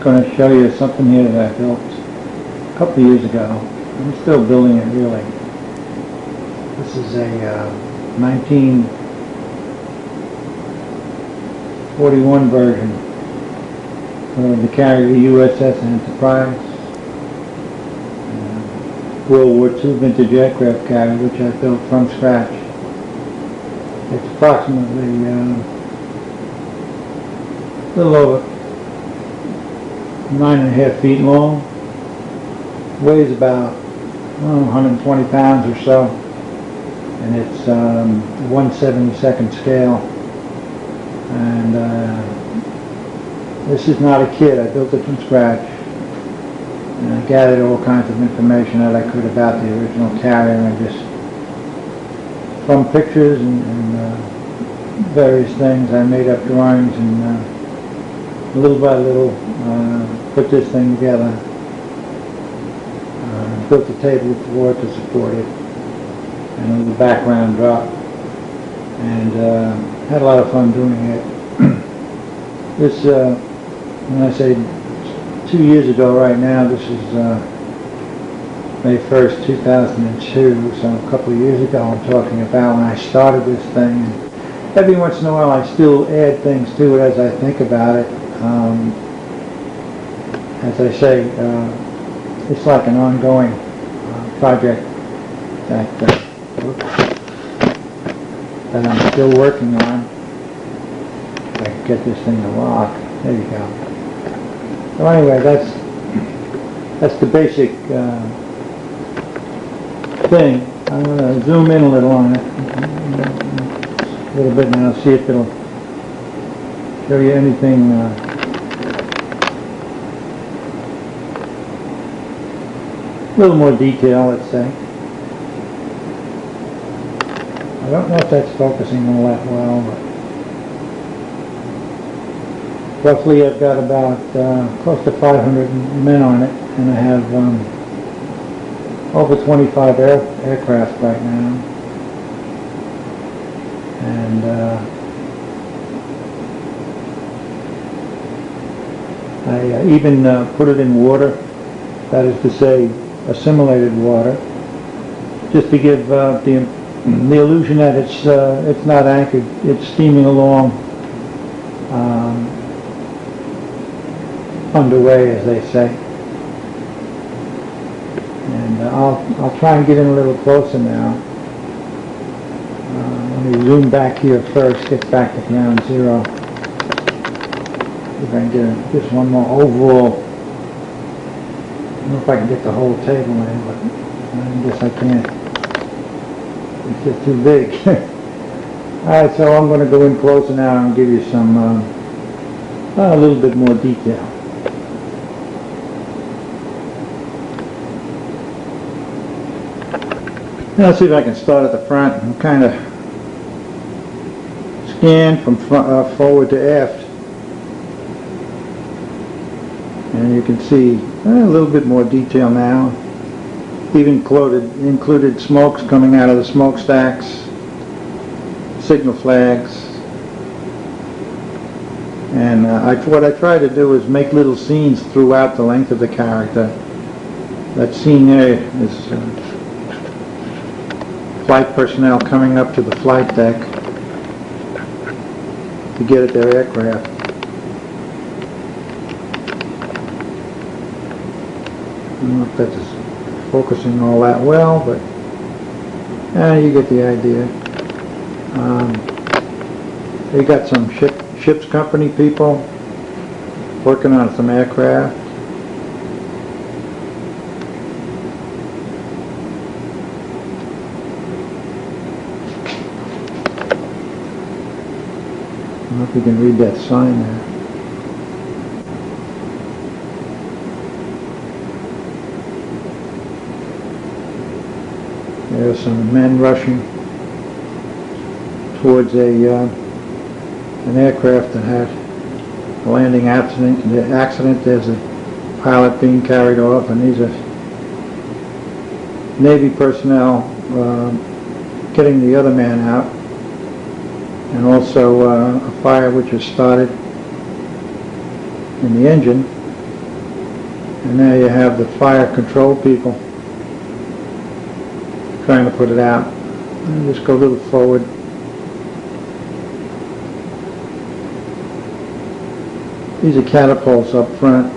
going to show you something here that I built a couple of years ago. I'm still building it, really. This is a 1941 version of the carrier USS Enterprise. World War II vintage aircraft carrier, which I built from scratch. It's approximately a little over 9.5 feet long. Weighs about 120 pounds or so, and it's 1/72nd scale. And this is not a kit. I built it from scratch. And I gathered all kinds of information that I could about the original carrier, and just from pictures and various things, I made up drawings and little by little put this thing together. Built a table for it to support it, and a little background drop, and had a lot of fun doing it. This, when I say 2 years ago right now, this is May 1st, 2002, so a couple of years ago I'm talking about when I started this thing. And every once in a while I still add things to it as I think about it. As I say, it's like an ongoing project that I'm still working on. If I can get this thing to lock. There you go. So anyway, that's the basic thing. I'm going to zoom in a little on it, a little bit now, see if it'll show you anything a little more detail, let's say. I don't know if that's focusing all that well, but roughly I've got about close to 500 men on it, and I have over 25 aircraft right now. And I even put it in water, that is to say, assimilated water, just to give the illusion that it's not anchored, it's steaming along underway, as they say. And I'll try and get in a little closer now. Let me zoom back here first, get back to ground zero. If I can get just one more overall. I don't know if I can get the whole table in, but I guess I can't. It's just too big. Alright, so I'm going to go in closer now and give you some, a little bit more detail. Now let's see if I can start at the front and kind of scan from forward to aft. And you can see a little bit more detail now. Even included smokes coming out of the smokestacks, signal flags. And what I try to do is make little scenes throughout the length of the character. That scene there is flight personnel coming up to the flight deck to get at their aircraft. I don't know if that's focusing all that well, but you get the idea. They got some ship's company people working on some aircraft. I don't know if you can read that sign there. There's some men rushing towards an aircraft that had a landing accident. There's a pilot being carried off, and these are Navy personnel getting the other man out, and also a fire which has started in the engine, And now you have the fire control people trying to put it out. And just go a little forward. These are catapults up front.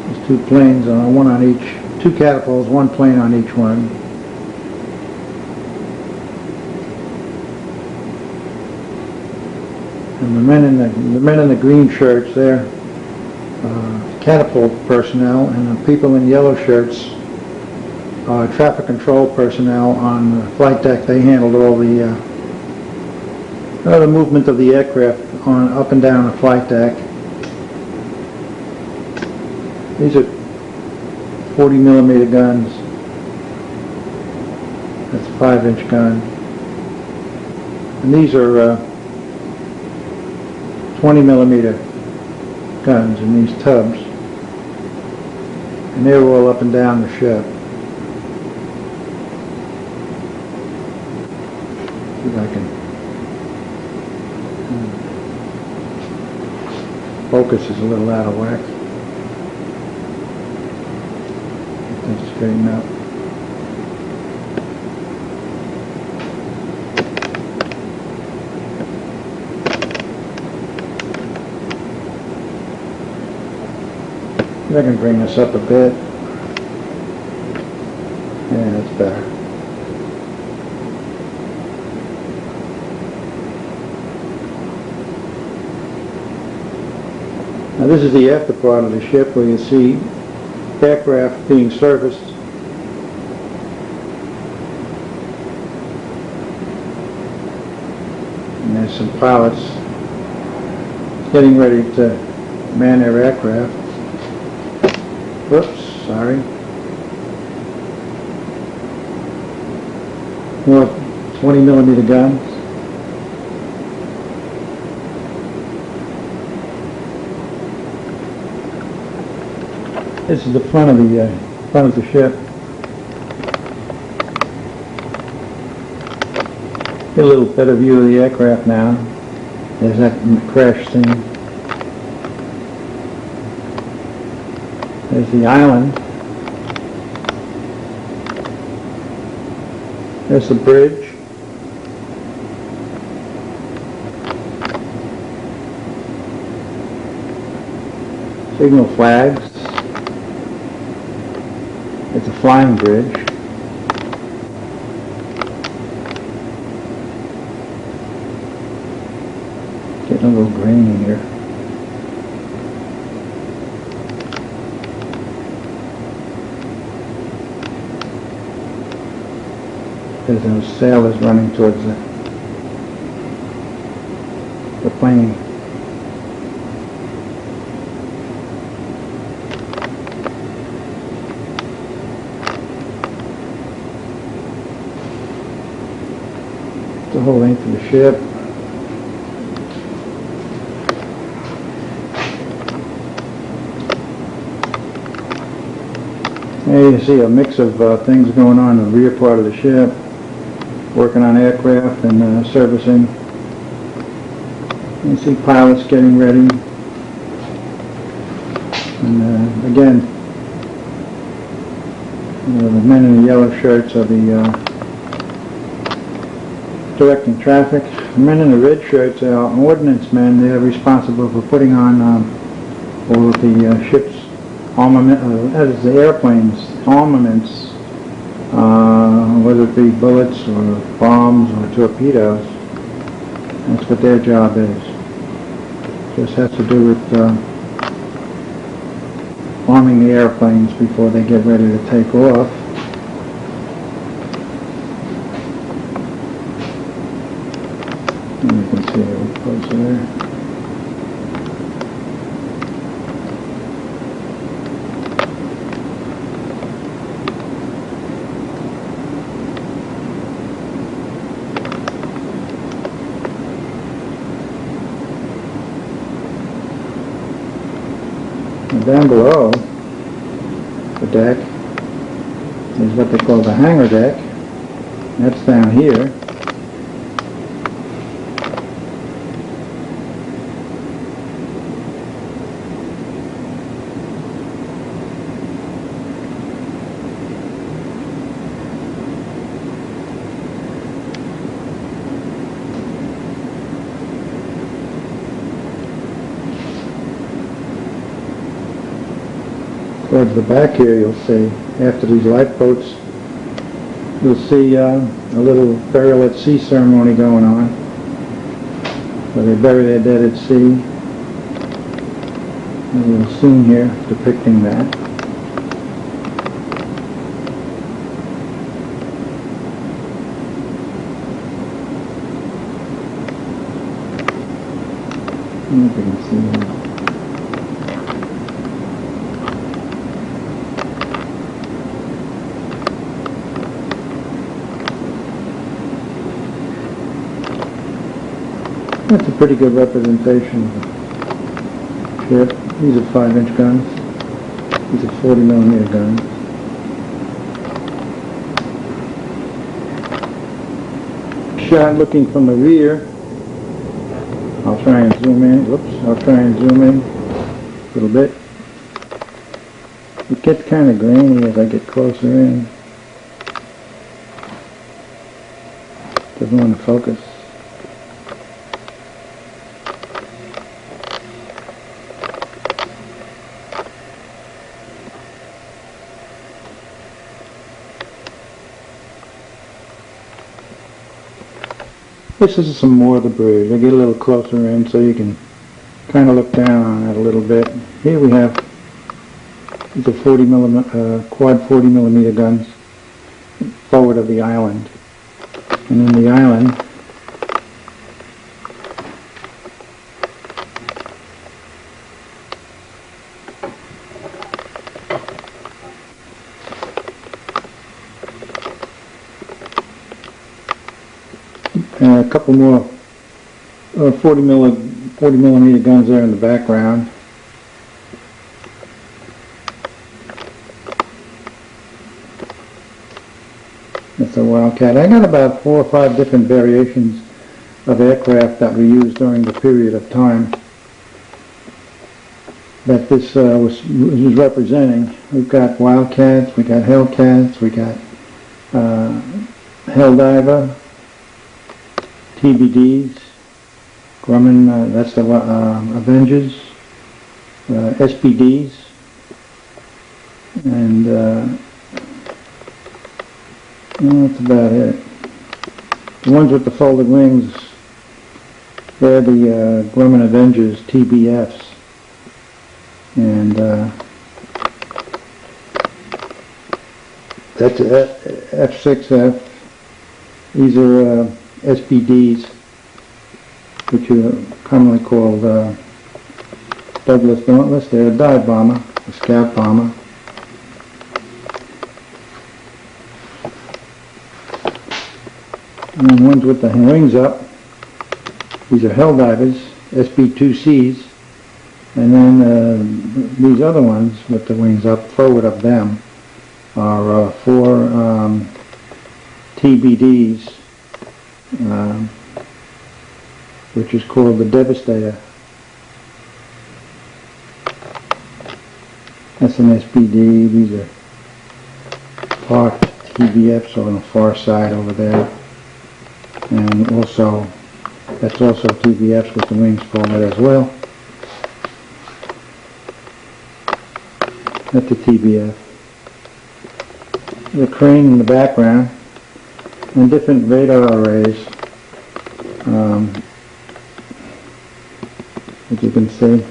There's two planes, one on each. Two catapults, one plane on each one. And the men in the green shirts, they're catapult personnel, and the people in yellow shirts are traffic control personnel on the flight deck. They handled all the movement of the aircraft on up and down the flight deck. These are 40 millimeter guns. That's a 5-inch gun. And these are 20 millimeter guns in these tubs. And they were all up and down the ship. See if I can focus is a little out of whack. Get that straighten up. I can bring this up a bit. Yeah, that's better. Now this is the after part of the ship where you see aircraft being serviced. And there's some pilots getting ready to man their aircraft. Whoops, sorry. More 20 millimeter guns. This is the front of the ship. Get a little better view of the aircraft now. There's that crash scene. There's the island. There's the bridge. Signal flags. It's a flying bridge. Getting a little grainy here. There's those sailors running towards the plane. The whole length of the ship. There you see a mix of things going on in the rear part of the ship. Working on aircraft and servicing. You see pilots getting ready. And again, the men in the yellow shirts are the directing traffic. The men in the red shirts are ordnance men. They're responsible for putting on all of the ship's armament, that is the airplane's armaments. Whether it be bullets or bombs or torpedoes. That's what their job is. Just has to do with arming the airplanes before they get ready to take off. And you can see a little closer there. Down below the deck is what they call the hangar deck. That's down here. Towards the back here, you'll see, after these lifeboats, you'll see a little burial at sea ceremony going on, where they bury their dead at sea. A little scene here depicting that. I don't know if you can see that. That's a pretty good representation of the ship. These are 5-inch guns. These are 40mm guns. Shot looking from the rear. I'll try and zoom in. Whoops, I'll try and zoom in a little bit. It gets kind of grainy as I get closer in. Doesn't want to focus. This is some more of the bridge. I get a little closer in so you can kind of look down on it a little bit. Here we have these are quad 40mm guns forward of the island. And in the island, and a couple more 40mm guns there in the background. That's a Wildcat. I got about 4 or 5 different variations of aircraft that were used during the period of time that this was representing. We've got Wildcats, we got Hellcats, we got Helldiver, TBDs, Grumman, that's the Avengers, SBDs, and that's about it. The ones with the folded wings, they're the Grumman Avengers TBFs, and that's F6F. These are SBDs, which are commonly called Douglas Dauntless. They're a dive bomber, a scout bomber. And then ones with the wings up, these are Helldivers, SB2Cs. And then these other ones with the wings up, forward of them, are 4 TBDs, which is called the Devastator. That's an SBD. These are parked TBFs on the far side over there. And also, that's also TBFs with the wings forward as well. That's a TBF. The crane in the background, and different radar arrays, as you can see.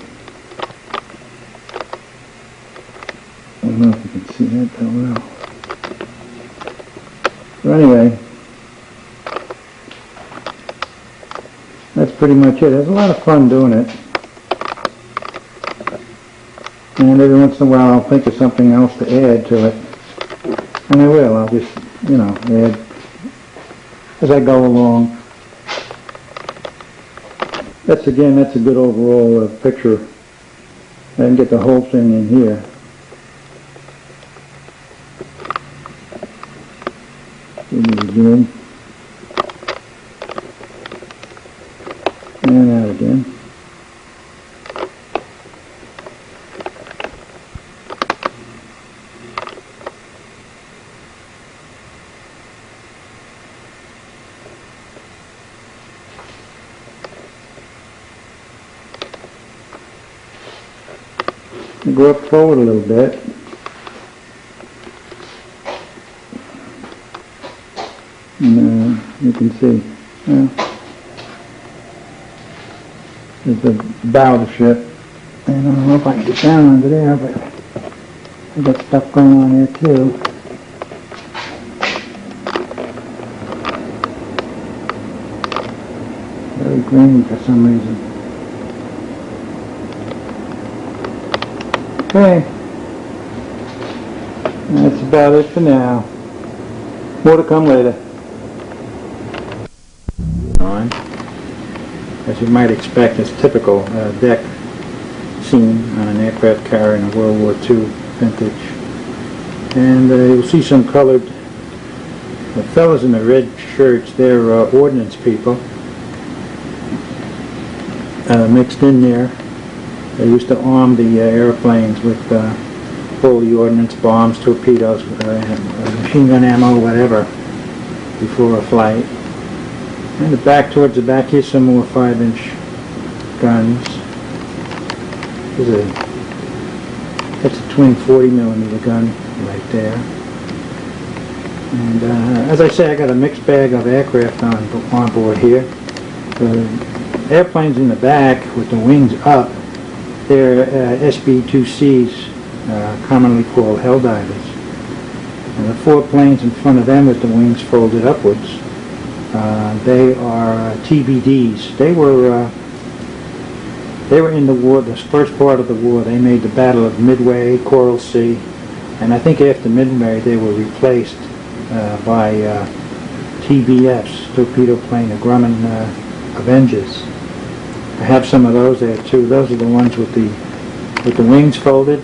I don't know if you can see that well. So anyway, that's pretty much it. There's a lot of fun doing it. And every once in a while I'll think of something else to add to it. And I will. I'll just, add as I go along. That's a good overall picture. I can get the whole thing in here. Zoom. And out again. Go up forward a little bit. And you can see, there's the bow of the ship. And I don't know if I can get down under there, but I got stuff going on there too. Very grainy for some reason. Okay. That's about it for now. More to come later. On, as you might expect, it's typical deck scene on an aircraft carrier in a World War II vintage. And you'll see some colored, the fellows in the red shirts, they're ordnance people mixed in there. They used to arm the airplanes with fully ordnance, bombs, torpedoes, machine gun ammo, whatever, before a flight. And towards the back, here's some more 5-inch guns. That's a twin 40mm gun right there. And as I say, I got a mixed bag of aircraft on board here. The airplanes in the back with the wings up, they're SB-2Cs, commonly called Helldivers. And the 4 planes in front of them with the wings folded upwards, they are TBDs. They were in the war, the first part of the war. They made the Battle of Midway, Coral Sea, and I think after Midway they were replaced by TBFs, torpedo plane, the Grumman Avengers. I have some of those there too. Those are the ones with the wings folded,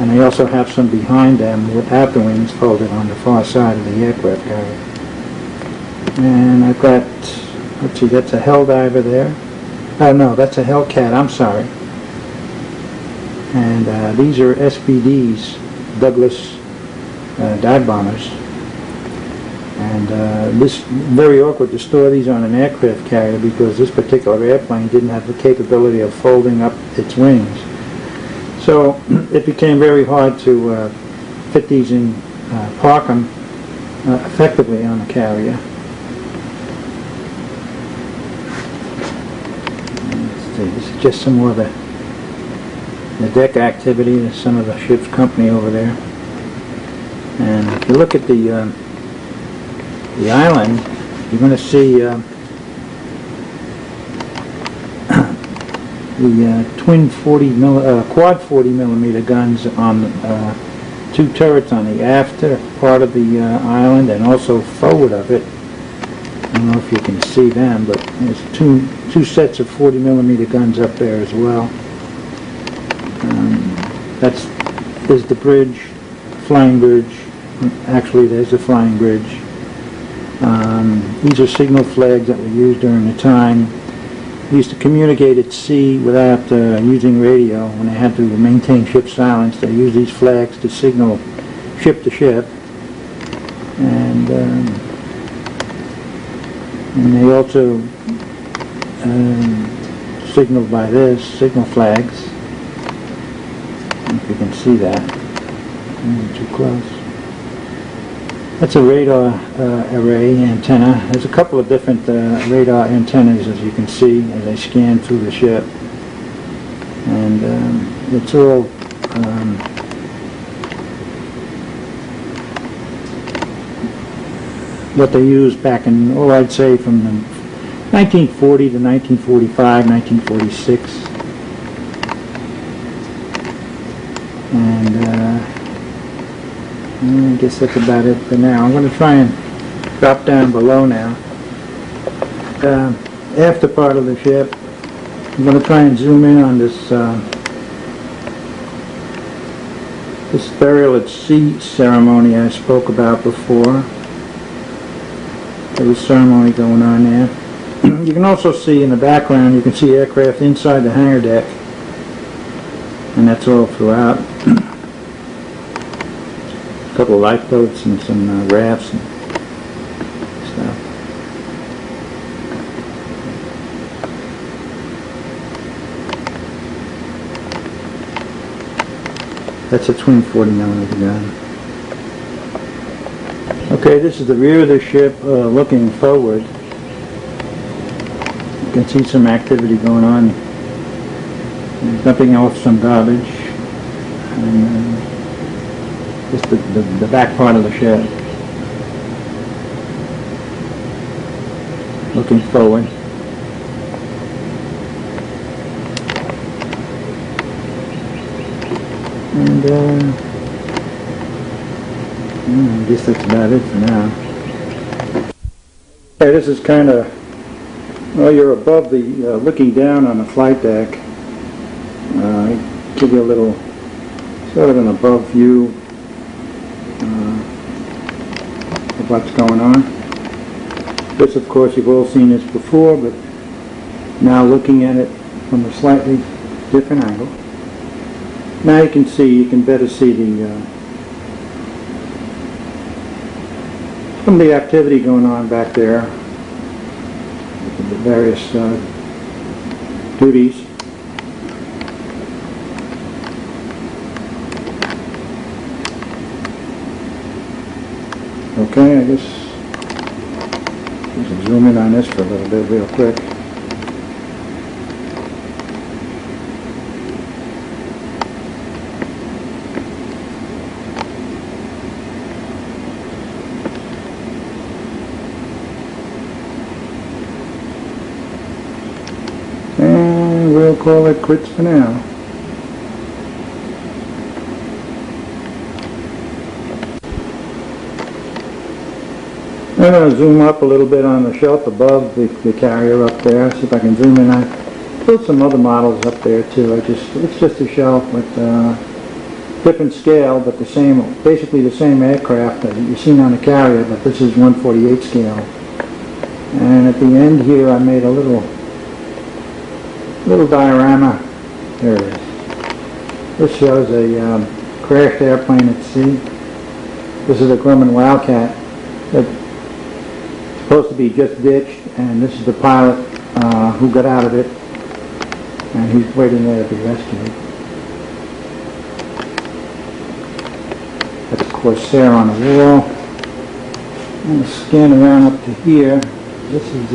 and I also have some behind them without the wings folded on the far side of the aircraft carrier. And I've got, let's see, that's a Helldiver there. Oh no, that's a Hellcat, I'm sorry. And these are SBDs, Douglas dive bombers. And this very awkward to store these on an aircraft carrier because this particular airplane didn't have the capability of folding up its wings. So it became very hard to fit these in, park them effectively on the carrier. This is just some more of the deck activity. There's some of the ship's company over there. And if you look at the island, you're going to see the twin quad 40mm guns on 2 turrets on the after part of the island and also forward of it. I don't know if you can see them, but there's two sets of 40mm guns up there as well. There's the bridge, flying bridge. Actually, there's the flying bridge. These are signal flags that were used during the time. They used to communicate at sea without using radio. When they had to maintain ship silence, they used these flags to signal ship to ship. And they also signaled by this, signal flags. I don't know if you can see that. Too close. That's a radar array antenna. There's a couple of different radar antennas, as you can see, as I scan through the ship. And it's all what they used back in, I'd say from 1940 to 1945, 1946. And I guess that's about it for now. I'm going to try and drop down below now. After part of the ship, I'm going to try and zoom in on this this burial at sea ceremony I spoke about before. There was ceremony going on there. You can also see in the background, you can see aircraft inside the hangar deck, and that's all throughout. A couple of lifeboats and some rafts and stuff. That's a twin 40mm gun. Okay, this is the rear of the ship looking forward. You can see some activity going on. They're dumping off some garbage. And just the back part of the shed. Looking forward. And I guess that's about it for now. Okay, this is kind of, well, you're above the, looking down on the flight deck. Give you a little, sort of an above view of what's going on. This, of course, you've all seen this before, but now looking at it from a slightly different angle. Now you can better see some of the activity going on back there, the various duties. Okay, I guess we can zoom in on this for a little bit real quick. And we'll call it quits for now. I'm going to zoom up a little bit on the shelf above the carrier up there, see if I can zoom in. I built some other models up there too. It's just a shelf with different scale, but basically the same aircraft that you've seen on the carrier, but this is 1/48 scale. And at the end here I made a little diorama. There it is. This shows a crashed airplane at sea. This is a Grumman Wildcat that's supposed to be just ditched, and this is the pilot who got out of it, and he's waiting there to be rescued. That's of course there on the wall. I'm going to scan around up to here. This is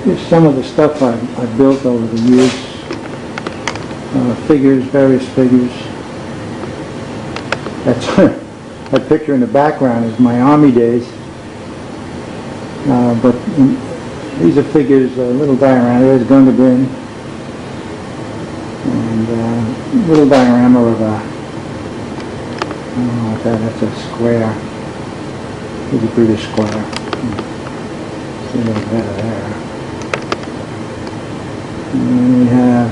here's some of the stuff I've built over the years. Figures, various figures. That's that picture in the background is my Army days. But these are figures, a little diorama. There's gun to bin, and a little diorama of a, I don't know what that's a square. It's a British square. See a little better there. And we have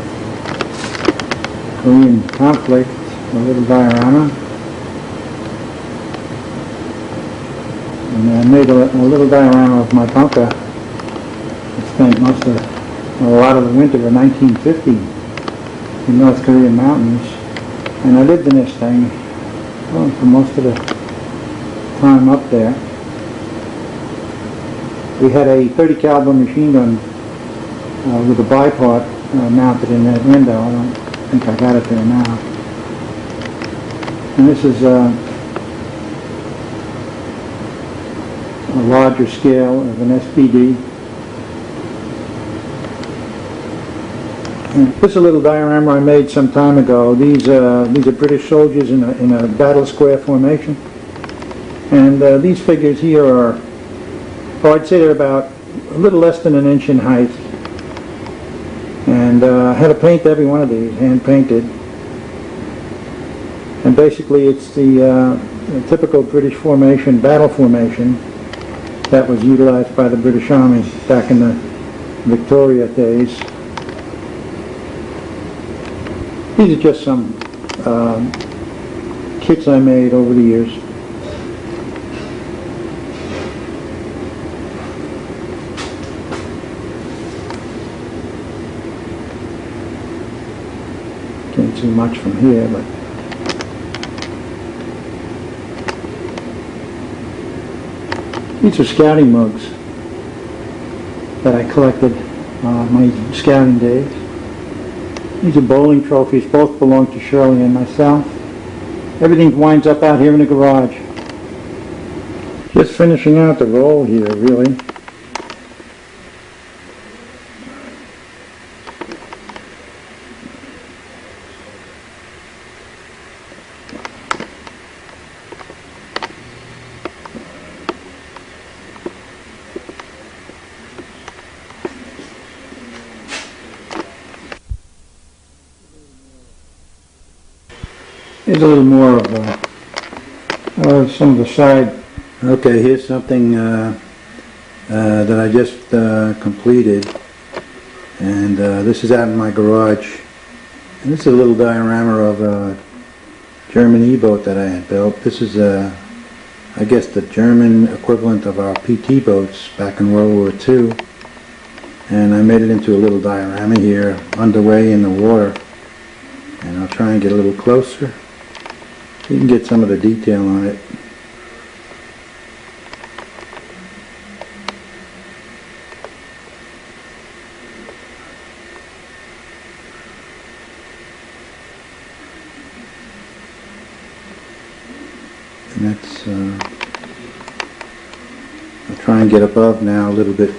Korean conflict, a little diorama. And I made a little diorama of my bunker. I spent a lot of the winter of 1950 in North Korean mountains. And I lived in this thing for most of the time up there. We had a 30 caliber machine gun with a bipod mounted in that window. I don't think I got it there now. And this is a larger scale of an SPD. And this is a little diorama I made some time ago. These are British soldiers in a battle square formation. And these figures here are, I'd say they're about a little less than an inch in height. And I had to paint every one of these, hand painted. And basically it's the typical British formation, battle formation, that was utilized by the British Army back in the Victoria days. These are just some kits I made over the years. Can't see much from here, but these are scouting mugs that I collected my scouting days. These are bowling trophies, both belong to Shirley and myself. Everything winds up out here in the garage. Just finishing out the roll here, really. Here's a little more of some of the side. Okay, here's something that I just completed, and this is out in my garage. And this is a little diorama of a German E-boat that I had built. This is I guess the German equivalent of our PT boats back in World War II. And I made it into a little diorama here, underway in the water. And I'll try and get a little closer. You can get some of the detail on it. And that's, I'll try and get above now a little bit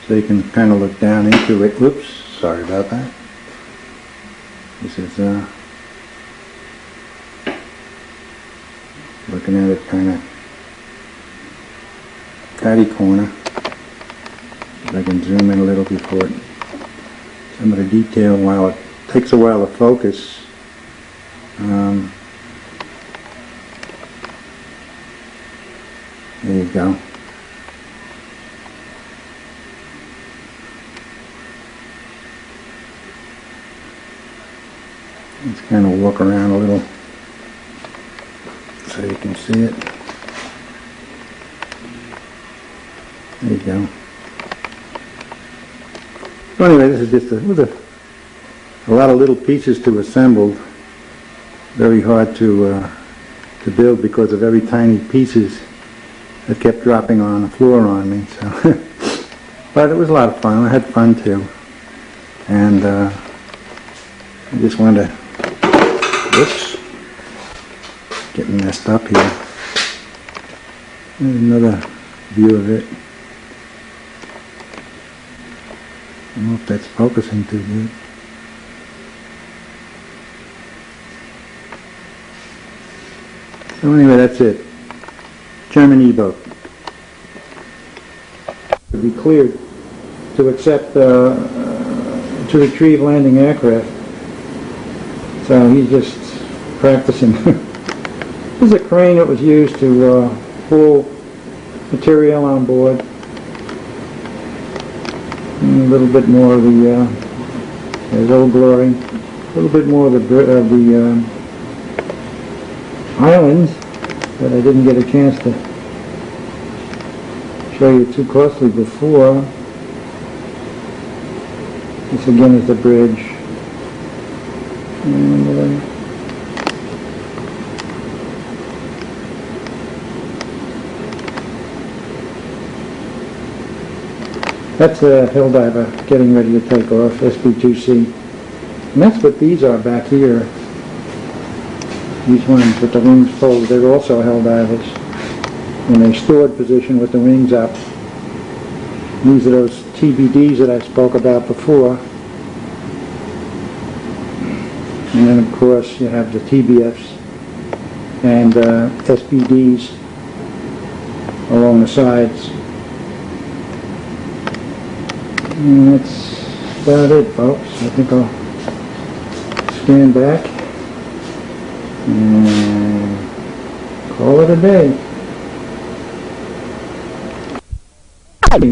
so you can kind of look down into it. Whoops, sorry about that. This is looking at it kind of catty corner. If I can zoom in a little before some of the detail, while it takes a while to focus. There you go. Let's kind of walk around a little so you can see it. There you go. So anyway, this is just a lot of little pieces to assemble. Very hard to build because of very tiny pieces that kept dropping on the floor on me. So, but it was a lot of fun. I had fun too, and I just wanted to. Whoops. Getting messed up here. There's another view of it. I don't know if that's focusing too good. So anyway, that's it. German E-boat. To be cleared to accept, to retrieve landing aircraft. So he's just practicing. This is a crane that was used to pull material on board. And a little bit more of the, there's Old Glory. A little bit more of the islands that I didn't get a chance to show you too closely before. This again is the bridge. And that's a hill diver getting ready to take off, SB2C. And that's what these are back here. These ones with the wings folded, they're also hill divers in a stored position with the wings up. These are those TBDs that I spoke about before. And then of course you have the TBFs and SBDs along the sides. And that's about it, folks. I think I'll stand back and call it a day.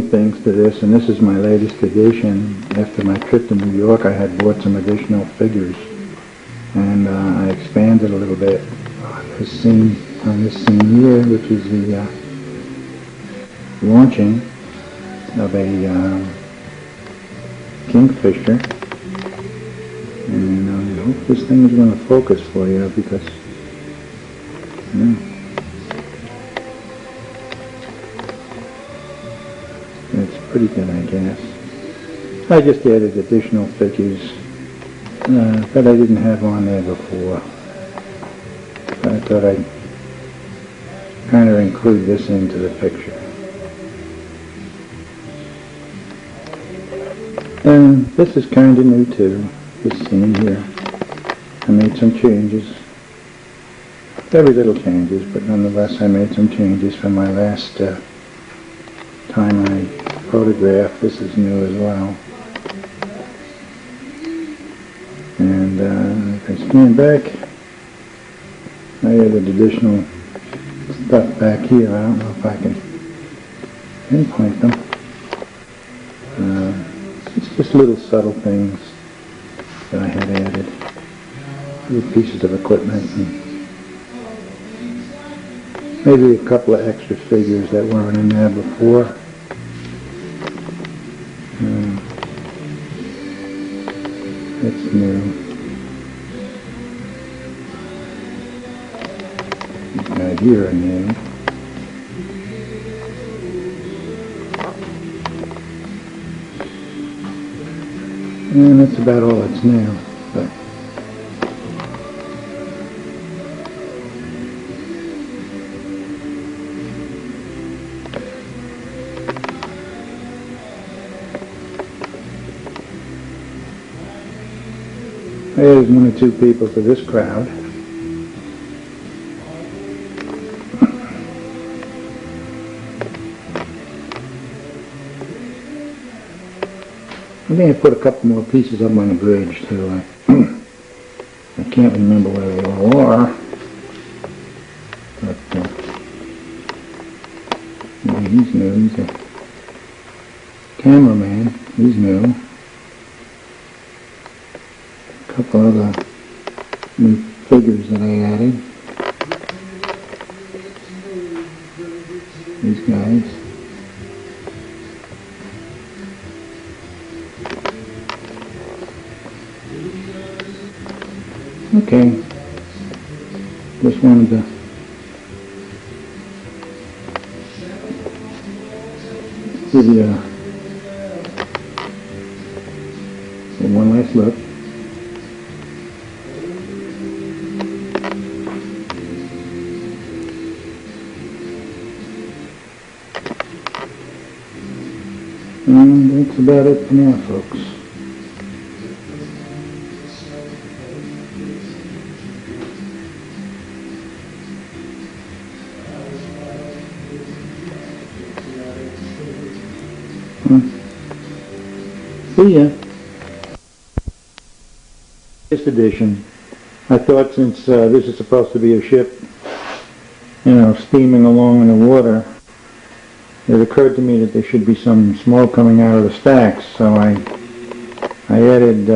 Thanks to this, and this is my latest edition. After my trip to New York, I had bought some additional figures, and I expanded a little bit on this scene here, which is the launching of a kingfisher. And I hope this thing is going to focus for you, because it's pretty good, I guess. I just added additional figures that I didn't have on there before. I thought I'd kind of include this into the picture. And this is kind of new too, this scene here. I made some changes. Very little changes, but nonetheless I made some changes from my last time I photographed. This is new as well. And if I scan back, I added additional stuff back here. I don't know if I can pinpoint them. It's just little subtle things that I had added. Little pieces of equipment and maybe a couple of extra figures that weren't in there before. It's new. These guys here are new. And that's about all that's new. But I added one or two people to this crowd. I think I put a couple more pieces up on the bridge too. I can't remember where they all are. But yeah, he's new. He's a cameraman. He's new. A couple other new figures that I added. These guys. Okay, just wanted to give you one last look. And that's about it for now, folks. See ya. This edition, I thought since this is supposed to be a ship, steaming along in the water, it occurred to me that there should be some smoke coming out of the stacks, so I added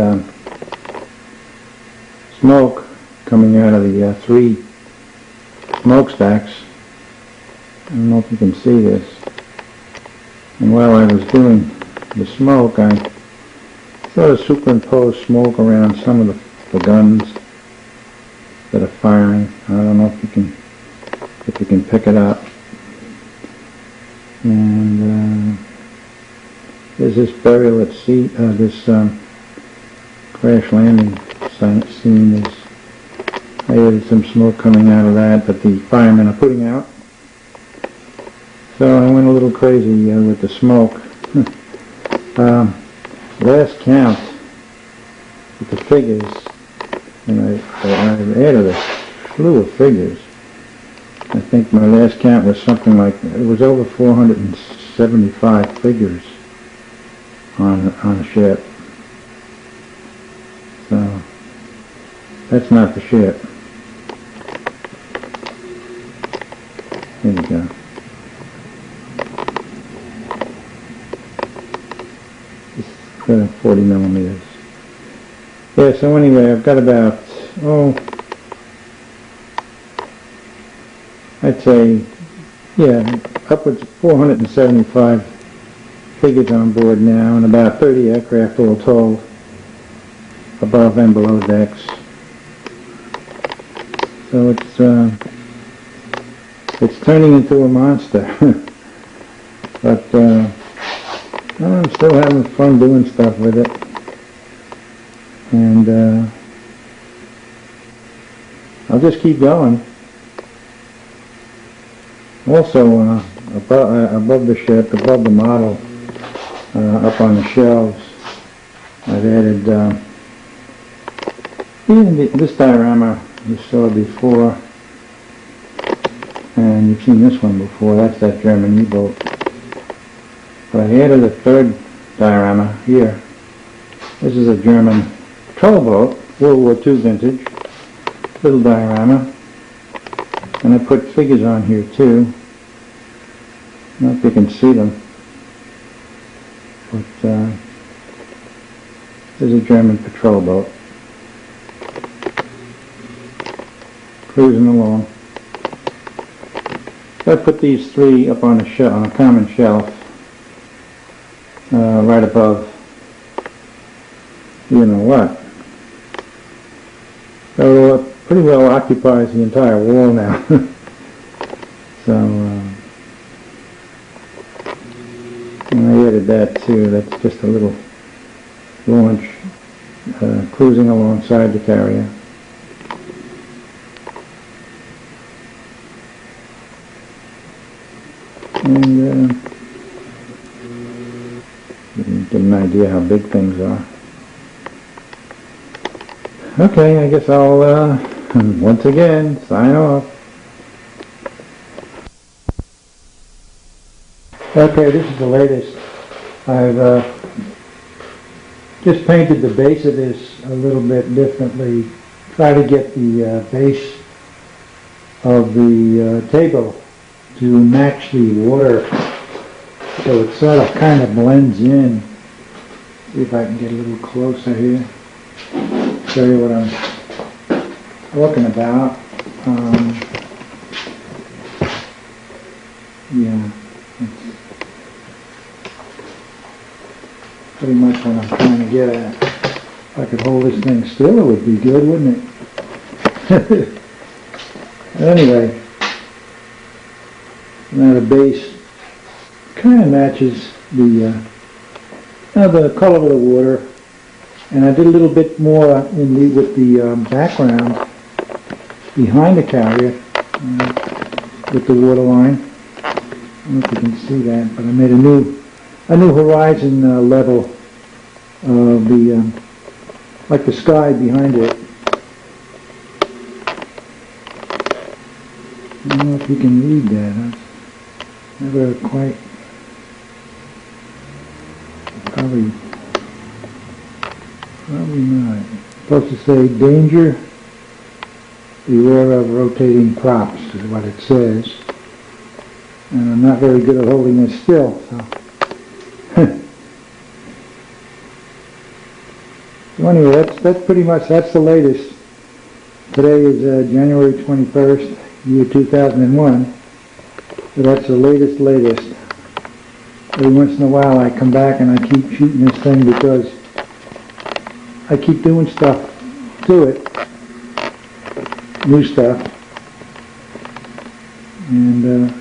smoke coming out of the 3 smokestacks. I don't know if you can see this. And while I was doing the smoke, I sort of superimposed smoke around some of the guns that are firing. I don't know if you can pick it up. And there's this burial at sea, this crash landing scene. I added some smoke coming out of that, but the firemen are putting out. So I went a little crazy with the smoke. Last count with the figures, and I added a slew of figures. I think my last count was something like, it was over 475 figures on a ship. So that's not the ship. Here we go. 40 millimeters. Yeah, so anyway, I've got about, I'd say, upwards of 475 figures on board now, and about 30 aircraft all told, above and below decks. So it's turning into a monster. But I'm still having fun doing stuff with it, and I'll just keep going. Also, above the ship, above the model, up on the shelves, I've added this diorama you saw before, and you've seen this one before. That's that German U-boat. But I added a third diorama here. This is a German patrol boat, World War II vintage, little diorama. And I put figures on here too. I don't know if you can see them. But this is a German patrol boat. Cruising along. So I put these three up on a common shelf, right above, you know what. So it pretty well occupies the entire wall now. So and I added that too. That's just a little launch cruising alongside the carrier. And get an idea how big things are. Okay, I guess I'll once again sign off. Okay, this is the latest. I've just painted the base of this a little bit differently. Try to get the base of the table to match the water, so it sort of kind of blends in. See if I can get a little closer here. Show you what I'm talking about. Yeah, that's pretty much what I'm trying to get at. If I could hold this thing still, it would be good, wouldn't it? Anyway, now the base kind of matches the color of the water, and I did a little bit more with the background behind the carrier with the water line. I don't know if you can see that, but I made a new horizon level of the like the sky behind it. I don't know if you can read that. Never quite. Probably not. It's supposed to say danger, beware of rotating props is what it says. And I'm not very good at holding this still, so. So anyway, that's pretty much, that's the latest. Today is January 21st, year 2001. So that's the latest. Every once in a while I come back and I keep shooting this thing because I keep doing stuff to it, new stuff, and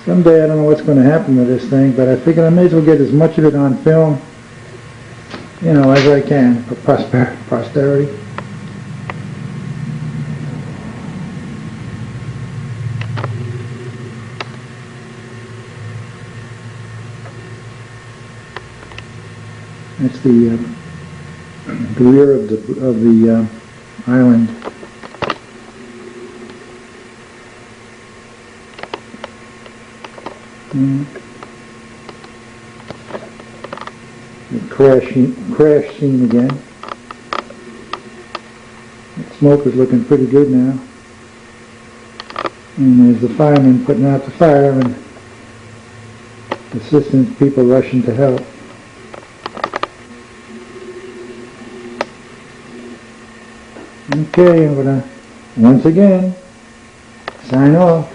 someday I don't know what's going to happen to this thing, but I figured I may as well get as much of it on film, you know, as I can for posterity. That's the rear of the island. The crash scene again. The smoke is looking pretty good now. And there's the firemen putting out the fire and assistance people rushing to help. Okay, I'm going to, once again, sign off.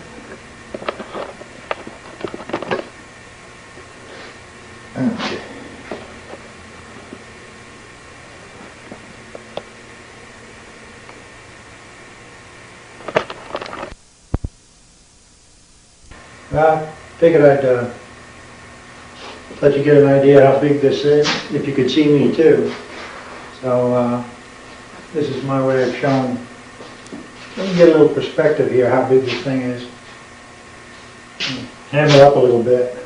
Okay. I figured I'd let you get an idea how big this is, if you could see me too. So, This is my way of showing. Let me get a little perspective here, how big this thing is. Hammer up a little bit.